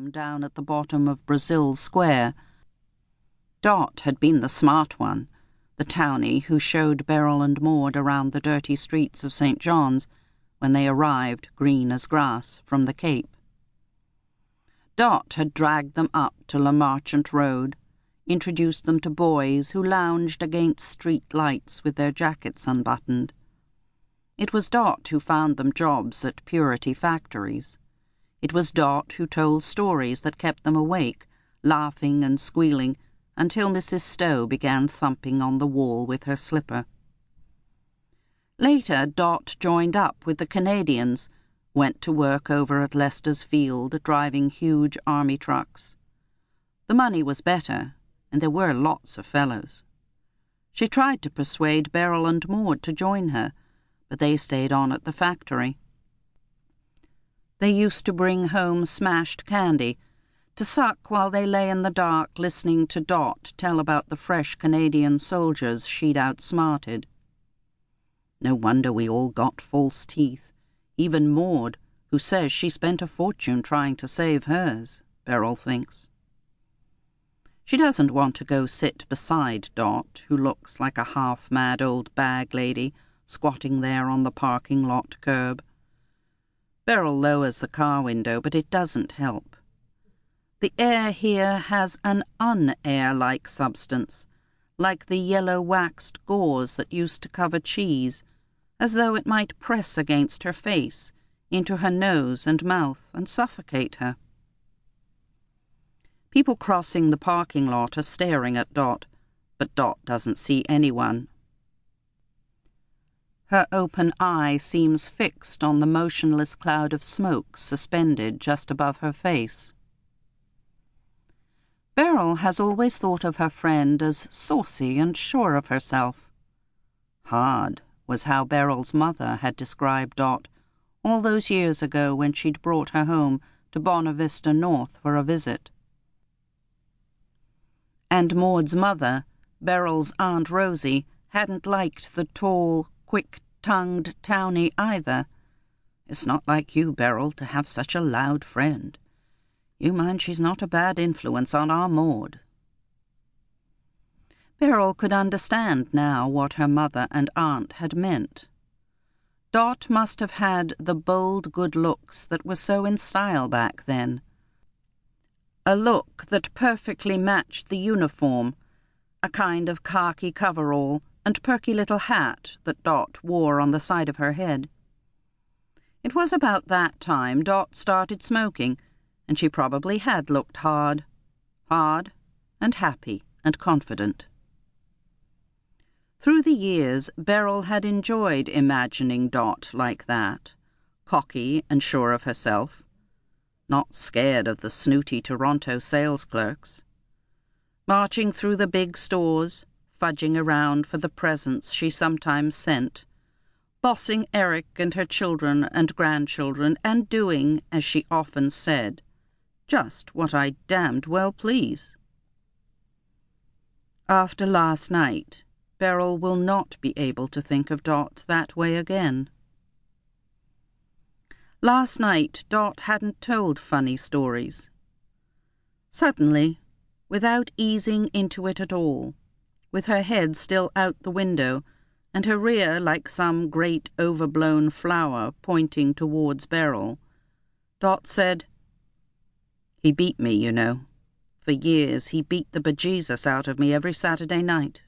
farm down at the bottom of Brazil Square. Dot had been the smart one, the townie who showed Beryl and Maud around the dirty streets of St. John's when they arrived, green as grass, from the Cape. Dot had dragged them up to La Marchant Road, introduced them to boys who lounged against street lights with their jackets unbuttoned. It was Dot who found them jobs at purity factories. It was Dot who told stories that kept them awake, laughing and squealing, until Mrs. Stowe began thumping on the wall with her slipper. Later, Dot joined up with the Canadians, went to work over at Leicester's Field, driving huge army trucks. The money was better, and there were lots of fellows. She tried to persuade Beryl and Maud to join her, but they stayed on at the factory. They used to bring home smashed candy, to suck while they lay in the dark listening to Dot tell about the fresh Canadian soldiers she'd outsmarted. No wonder we all got false teeth, even Maud, who says she spent a fortune trying to save hers, Beryl thinks. She doesn't want to go sit beside Dot, who looks like a half-mad old bag lady squatting there on the parking lot curb. Beryl lowers the car window, but it doesn't help. The air here has an un-air-like substance, like the yellow waxed gauze that used to cover cheese, as though it might press against her face, into her nose and mouth, and suffocate her. People crossing the parking lot are staring at Dot, but Dot doesn't see anyone. Her open eye seems fixed on the motionless cloud of smoke suspended just above her face. Beryl has always thought of her friend as saucy and sure of herself. Hard was how Beryl's mother had described Dot all those years ago when she'd brought her home to Bonavista North for a visit. And Maud's mother, Beryl's Aunt Rosie, hadn't liked the tall, quick-tongued townie either. It's not like you, Beryl, to have such a loud friend. You mind she's not a bad influence on our Maud. Beryl could understand now what her mother and aunt had meant. Dot must have had the bold good looks that were so in style back then. A look that perfectly matched the uniform, a kind of khaki coverall and perky little hat that Dot wore on the side of her head. It was about that time Dot started smoking, and she probably had looked hard and happy and confident. Through the years, Beryl had enjoyed imagining Dot like that, cocky and sure of herself, not scared of the snooty Toronto sales clerks, marching through the big stores, fudging around for the presents she sometimes sent, bossing Eric and her children and grandchildren, and doing, as she often said, just what I damned well please. After last night, Beryl will not be able to think of Dot that way again. Last night, Dot hadn't told funny stories. Suddenly, without easing into it at all, with her head still out the window, and her rear like some great overblown flower pointing towards Beryl, Dot said, "He beat me, you know. For years he beat the bejesus out of me every Saturday night."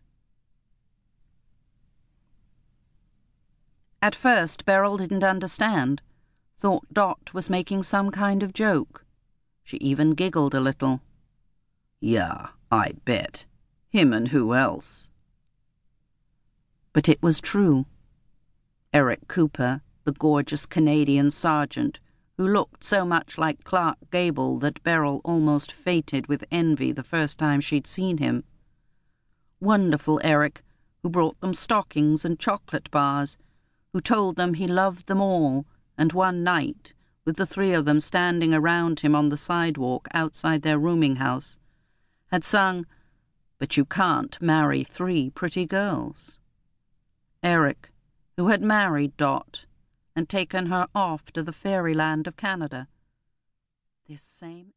At first, Beryl didn't understand, thought Dot was making some kind of joke. She even giggled a little. "Yeah, I bet. Him and who else?" But it was true. Eric Cooper, the gorgeous Canadian sergeant, who looked so much like Clark Gable that Beryl almost fainted with envy the first time she'd seen him. Wonderful Eric, who brought them stockings and chocolate bars, who told them he loved them all, and one night, with the three of them standing around him on the sidewalk outside their rooming house, had sung, "But you can't marry 3 pretty girls." Eric, who had married Dot and taken her off to the fairyland of Canada. This same